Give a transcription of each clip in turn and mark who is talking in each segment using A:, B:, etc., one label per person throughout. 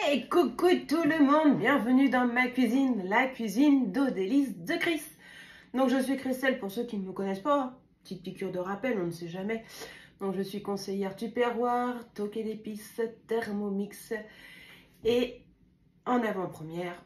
A: Hey, coucou tout le monde, bienvenue dans ma cuisine, la cuisine d'Odélice de Chris. Donc je suis Christelle pour ceux qui ne me connaissent pas, petite piqûre de rappel, on ne sait jamais. Donc je suis conseillère tupperware, toquée d'épices, thermomix et en avant-première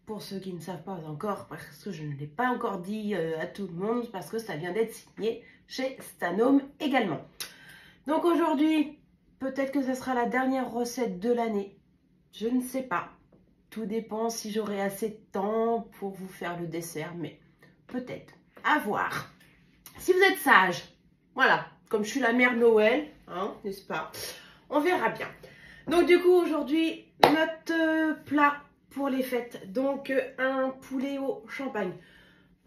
A: pour ceux qui ne savent pas encore, parce que je ne l'ai pas encore dit à tout le monde, parce que ça vient d'être signé chez Stanome également. Donc aujourd'hui, peut-être que ce sera la dernière recette de l'année. Je ne sais pas. Tout dépend si j'aurai assez de temps pour vous faire le dessert, mais peut-être. À voir. Si vous êtes sage, voilà, comme je suis la mère Noël, hein, n'est-ce pas? On verra bien. Donc du coup, aujourd'hui, notre plat pour les fêtes. Donc un poulet au champagne.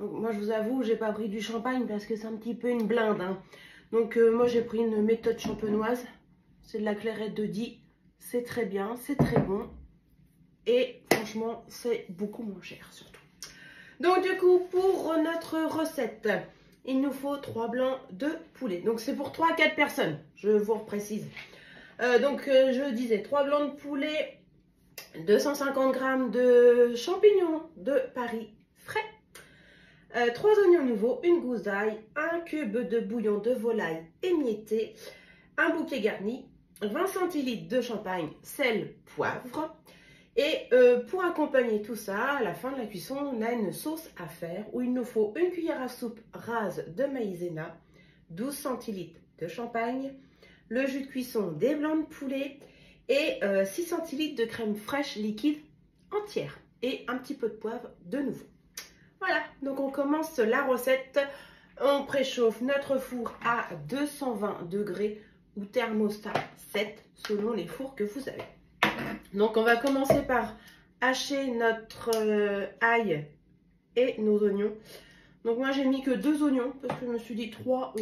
A: Donc moi, je vous avoue, j'ai pas pris du champagne parce que c'est un petit peu une blinde, hein. Donc moi, j'ai pris une méthode champenoise. C'est de la clairette de Die. C'est très bien, c'est très bon. Et franchement, c'est beaucoup moins cher surtout. Donc du coup, pour notre recette, il nous faut 3 blancs de poulet. Donc c'est pour 3 à 4 personnes, je vous reprécise. Je disais 3 blancs de poulet, 250 g de champignons de Paris frais, 3 oignons nouveaux, une gousse d'ail, un cube de bouillon de volaille émietté, un bouquet garni, 20 centilitres de champagne, sel, poivre. Et pour accompagner tout ça, à la fin de la cuisson, on a une sauce à faire où il nous faut une cuillère à soupe rase de maïzena, 12 centilitres de champagne, le jus de cuisson des blancs de poulet et 6 centilitres de crème fraîche liquide entière et un petit peu de poivre de nouveau. Voilà, donc on commence la recette. On préchauffe notre four à 220 degrés ou thermostat 7 selon les fours que vous avez. Donc on va commencer par hacher notre ail et nos oignons. Donc moi j'ai mis que 2 oignons parce que je me suis dit 3.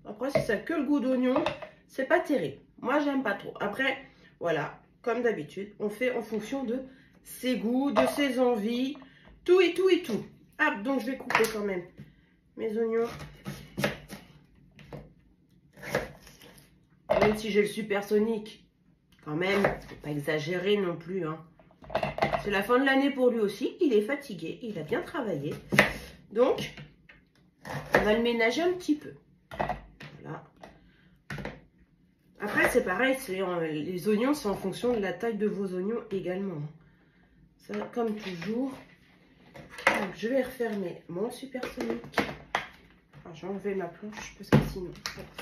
A: Après si ça a que le goût d'oignon, c'est pas terrible. Moi j'aime pas trop. Après voilà, comme d'habitude, on fait en fonction de ses goûts, de ses envies, tout et tout et tout. Ah, donc je vais couper quand même mes oignons. Même si j'ai le supersonique. Quand même, faut pas exagérer non plus, hein. C'est la fin de l'année pour lui aussi. Il est fatigué, il a bien travaillé. Donc, on va le ménager un petit peu. Voilà. Après, c'est pareil, les oignons, c'est en fonction de la taille de vos oignons également. Ça, comme toujours. Donc, je vais refermer mon supersonique. Enfin, je vais enlever ma planche parce que sinon,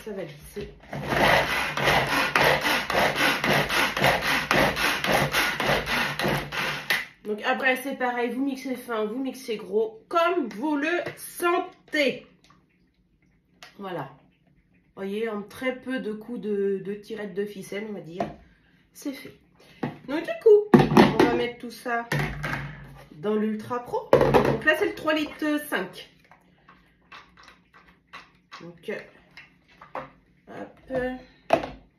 A: ça va glisser. Donc après c'est pareil, vous mixez fin, vous mixez gros, comme vous le sentez. Voilà. Vous voyez, en très peu de coups de tirette de ficelle, on va dire, c'est fait. Donc du coup, on va mettre tout ça dans l'Ultra Pro. Donc là c'est le 3,5 litres. Donc, hop,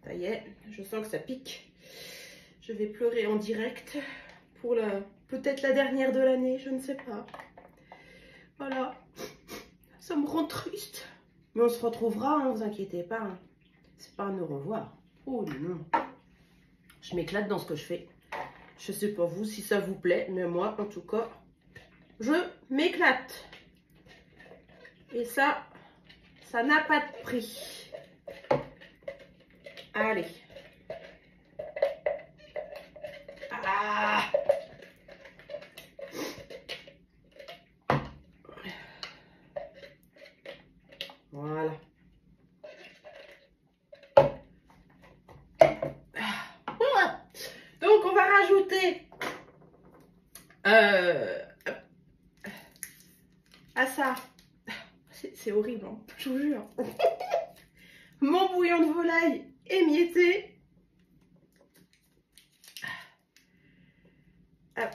A: ça y est, je sens que ça pique. Je vais pleurer en direct. Pour peut-être la dernière de l'année, je ne sais pas. Voilà, ça me rend triste. Mais on se retrouvera, ne vous inquiétez pas. Hein. C'est pas un au revoir. Oh non. Je m'éclate dans ce que je fais. Je sais pas vous si ça vous plaît, mais moi, en tout cas, je m'éclate. Et ça n'a pas de prix. Allez. Ah! Voilà. Donc, on va rajouter à ça, c'est horrible, hein, je vous jure, mon bouillon de volaille émietté. Hop.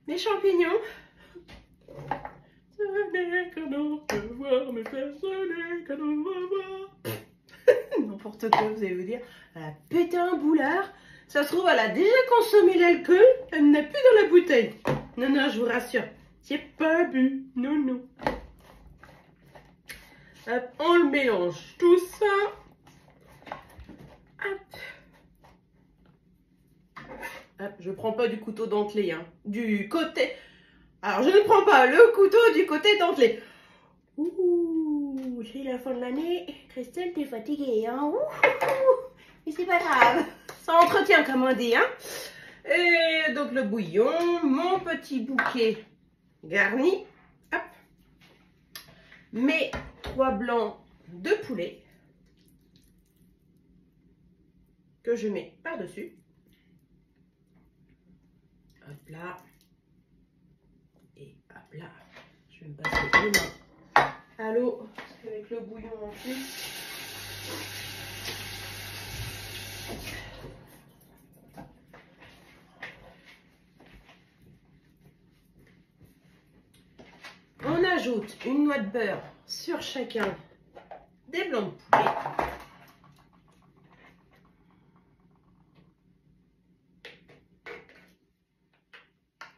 A: Mes champignons. N'importe quoi, vous allez vous dire, elle a pété un boulard. Ça se trouve, elle a déjà consommé l'alcool, elle n'a plus dans la bouteille. Non, non, je vous rassure, j'ai pas bu. Non, non. Hop, on le mélange tout ça. Hop. Hop, je prends pas du couteau dentelé, hein. Du côté... Alors, je ne prends pas le couteau du côté dentelé. Ouh, c'est la fin de l'année. Christelle, t'es fatiguée, hein. Ouh, mais c'est pas grave. Ça entretient, comme on dit, hein. Et donc, le bouillon, mon petit bouquet garni. Hop. Mes 3 blancs de poulet que je mets par-dessus. Hop là. Et hop là. Je vais me passer les mains à l'eau avec le bouillon en plus. On ajoute une noix de beurre sur chacun des blancs de poulet.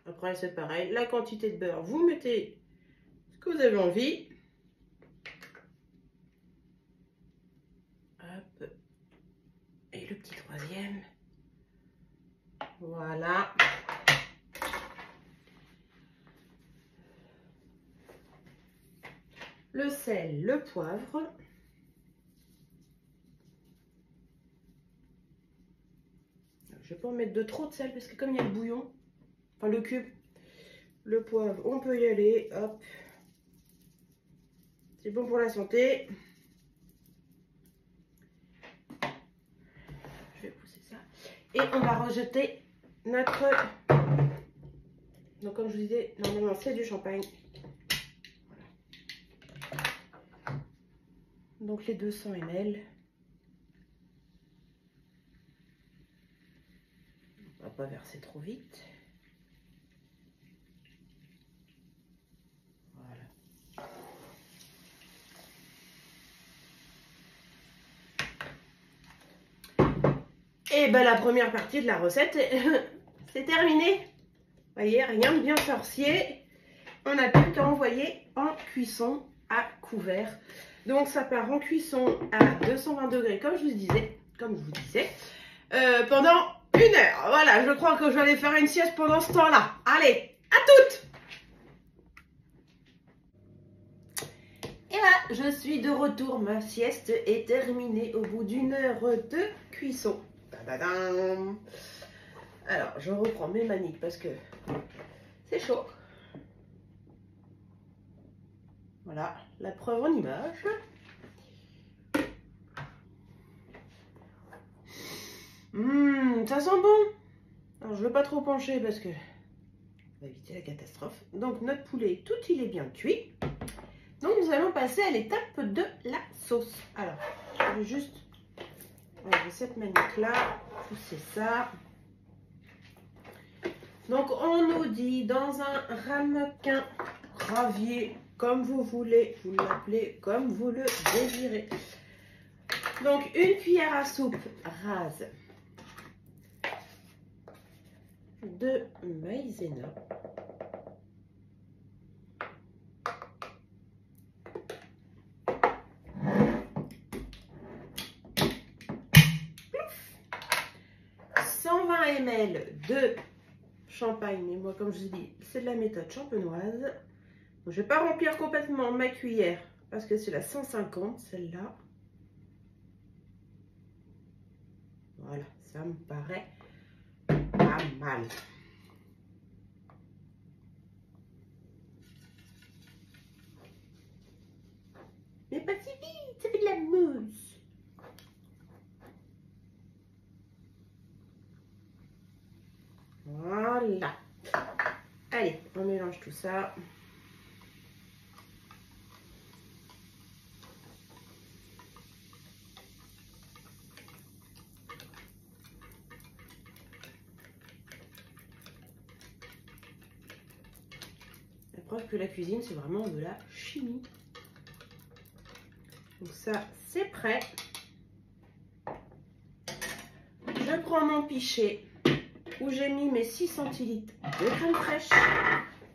A: Après, c'est pareil. La quantité de beurre, vous mettez ce que vous avez envie. Hop. Et le petit troisième. Voilà. Le sel, le poivre. Je ne vais pas en mettre de trop de sel parce que comme il y a le bouillon, enfin le cube, le poivre, on peut y aller. Hop. C'est bon pour la santé. Je vais pousser ça. Et on va rejeter notre... Donc comme je vous disais, normalement c'est du champagne. Voilà. Donc les 200 ml. On va pas verser trop vite. Voilà. Et ben la première partie de la recette, c'est terminé. Vous voyez, rien de bien sorcier. On n'a plus qu'à envoyer en cuisson à couvert. Donc ça part en cuisson à 220 degrés, comme je vous disais, pendant 1 heure. Voilà, je crois que je vais aller faire une sieste pendant ce temps-là. Allez, à toutes! Et voilà, je suis de retour. Ma sieste est terminée au bout d'1 heure de cuisson. Tadadam. Alors, je reprends mes maniques parce que c'est chaud. Voilà, la preuve en image. Ça sent bon. Alors, je ne veux pas trop pencher parce que on va éviter la catastrophe. Donc, notre poulet, tout il est bien cuit. Donc, nous allons passer à l'étape de la sauce. Alors, je vais juste enlever cette manique-là, pousser ça. Donc, on nous dit dans un ramequin, ravier, comme vous voulez, vous l'appelez comme vous le désirez. Donc, 1 cuillère à soupe rase de maïzena. « 120 ml de champagne. » Et moi, comme je vous dis, c'est de la méthode champenoise. Donc, je ne vais pas remplir complètement ma cuillère parce que c'est la 150, celle-là. Voilà, ça me paraît pas mal. Mais pas si vite, ça fait de la mousse. Voilà. Allez, on mélange tout ça. La preuve que la cuisine, c'est vraiment de la chimie. Donc ça, c'est prêt. Je prends mon pichet où j'ai mis mes 6 centilitres de crème fraîche.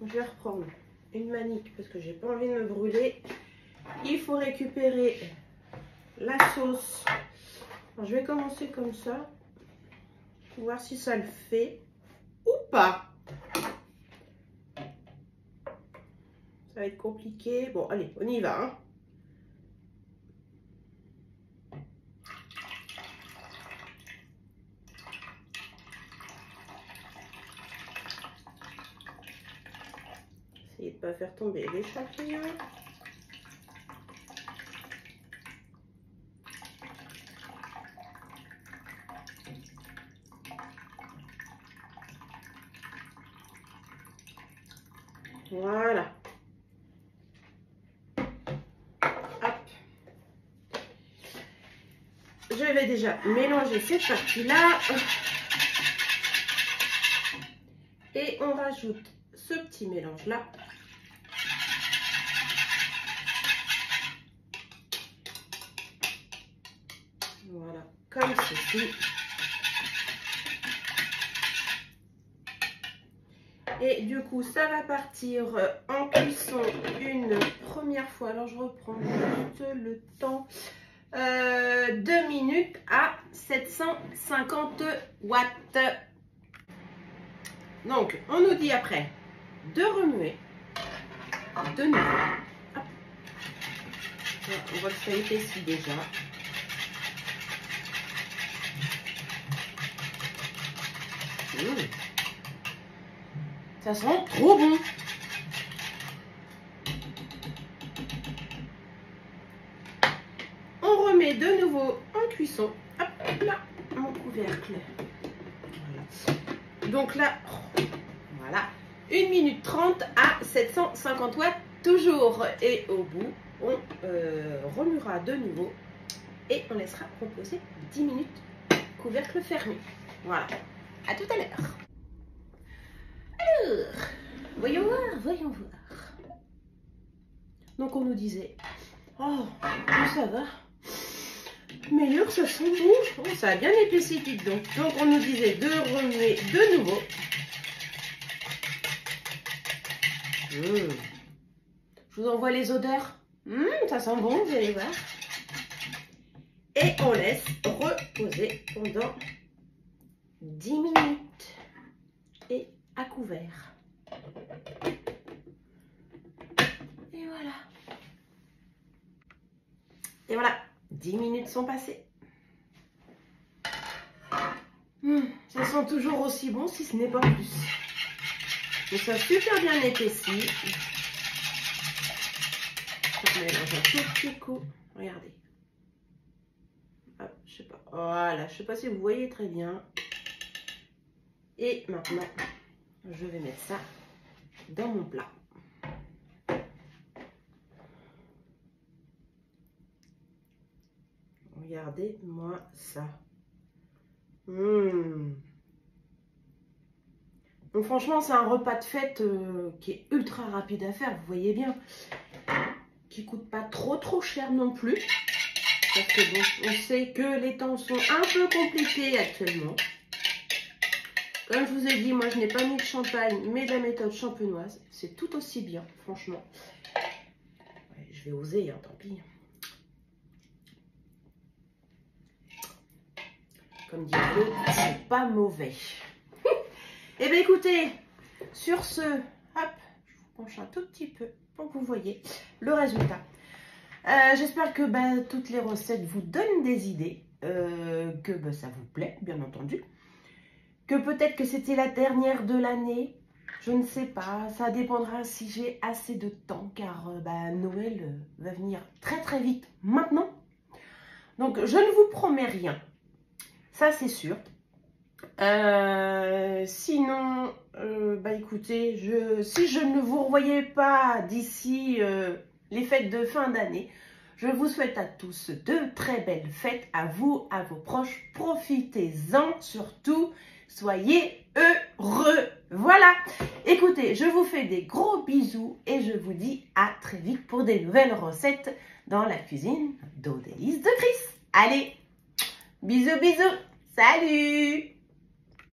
A: Je vais reprendre une manique parce que j'ai pas envie de me brûler. Il faut récupérer la sauce. Alors, je vais commencer comme ça pour voir si ça le fait. pas? Ça va être compliqué. Bon, allez, on y va, hein. Essayez de ne pas faire tomber les champignons. Voilà. Hop. Je vais déjà mélanger cette partie-là. Et on rajoute ce petit mélange-là. Voilà, comme ceci. Et du coup, ça va partir en cuisson une première fois. Alors, je reprends juste le temps. 2 minutes à 750 watts. Donc, on nous dit après de remuer de nouveau. Hop. On voit que ça épaissit déjà. Ça sent trop bon. On remet de nouveau en cuisson. Hop là, mon couvercle. Voilà. Donc là, voilà, 1 minute 30 à 750 watts toujours. Et au bout, on remuera de nouveau et on laissera reposer 10 minutes, couvercle fermé. Voilà, à tout à l'heure. Alors, voyons voir, voyons voir. Donc on nous disait, oh, ça va, meilleur ça sent bon. Oh, ça a bien épaissi donc. Donc on nous disait de remuer de nouveau. Je vous envoie les odeurs. Ça sent bon, vous allez voir. Et on laisse reposer pendant 10 minutes. Et à couvert. Et voilà. Et voilà, 10 minutes sont passées. Ça sent toujours aussi bon, si ce n'est pas plus. Donc ça a super bien épaissi. Je mélange un tout petit coup. Regardez. Hop, je sais pas. Voilà, je sais pas si vous voyez très bien. Et maintenant, je vais mettre ça dans mon plat. Regardez-moi ça. Donc franchement, c'est un repas de fête qui est ultra rapide à faire, vous voyez bien. Qui coûte pas trop cher non plus. Parce que bon, on sait que les temps sont un peu compliqués actuellement. Comme je vous ai dit, moi je n'ai pas mis de champagne, mais de la méthode champenoise. C'est tout aussi bien, franchement. Ouais, je vais oser, hein, tant pis. Comme dit l'autre, c'est pas mauvais. Eh bien écoutez, sur ce, hop, je vous penche un tout petit peu pour que vous voyez le résultat. J'espère que toutes les recettes vous donnent des idées, que ça vous plaît, bien entendu. Que peut-être que c'était la dernière de l'année, je ne sais pas, ça dépendra si j'ai assez de temps, car Noël va venir très vite maintenant. Donc je ne vous promets rien, ça c'est sûr. Sinon, écoutez, si je ne vous revoyais pas d'ici les fêtes de fin d'année, je vous souhaite à tous de très belles fêtes, à vous, à vos proches. Profitez-en surtout, soyez heureux. Voilà, écoutez, je vous fais des gros bisous et je vous dis à très vite pour des nouvelles recettes dans la cuisine d'Odélice de Chris. Allez, bisous, salut!